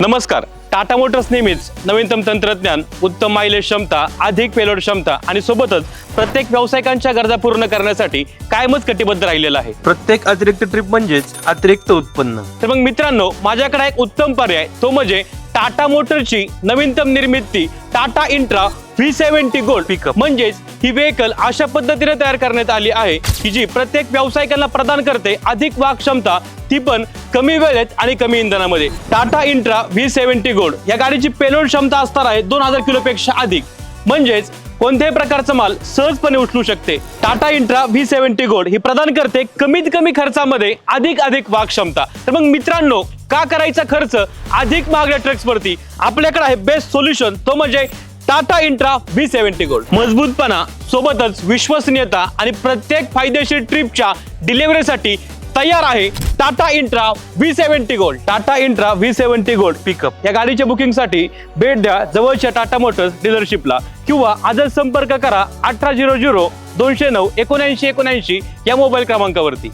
नमस्कार. टाटा मोटर्स नेहमीच नवीनतम तंत्रज्ञान, उत्तम मायलेज क्षमता, अधिक पेलोड क्षमता आणि सोबतच प्रत्येक व्यावसायिकांच्या गरजा पूर्ण करण्यासाठी कायमच कटिबद्ध राहिलेला आहे. प्रत्येक अतिरिक्त ट्रिप म्हणजेच अतिरिक्त उत्पन्न. तर मग मित्रांनो, माझ्याकडे एक उत्तम पर्याय, तो म्हणजे टाटा मोटरची नवीनतम निर्मिती Tata intra V70 gold pickup. म्हणजेच ही व्हेकल अशा पद्धतीने तयार करण्यात आली आहे की जी प्रत्येक व्यावसायिकांना प्रदान करते अधिक वाहक क्षमता, ती पण कमी वेळेत आणि कमी इंधनामध्ये. टाटा इंट्रा V70 गोल्ड या गाडीची पेलोड क्षमता असणार आहे 2000 किलोपेक्षा अधिक. म्हणजेच कोणत्याही प्रकारचा माल सहजपणे उचलू शकते. टाटा इंट्रा V70 गोल्ड ही प्रदान करते कमीत कमी खर्चामध्ये अधिक वाहक क्षमता. तर मग मित्रांनो, का करायचा खर्च अधिक महागड्या ट्रक्स वरती? आपल्याकडे आहे बेस्ट सोल्युशन, तो म्हणजे टाटा इंट्रा V70 गोल्ड. मजबूतपणा सोबतच विश्वसनीयता आणि प्रत्येक फायदेशीर ट्रिपच्या डिलिव्हरीसाठी तयार आहे Tata intra V70 gold. Tata intra V70 gold pickup या गाडीच्या बुकिंगसाठी भेट द्या जवळच्या टाटा मोटर्स डीलरशिपला किंवा आजच संपर्क करा 1800 209 7979 या मोबाईल क्रमांकावरती.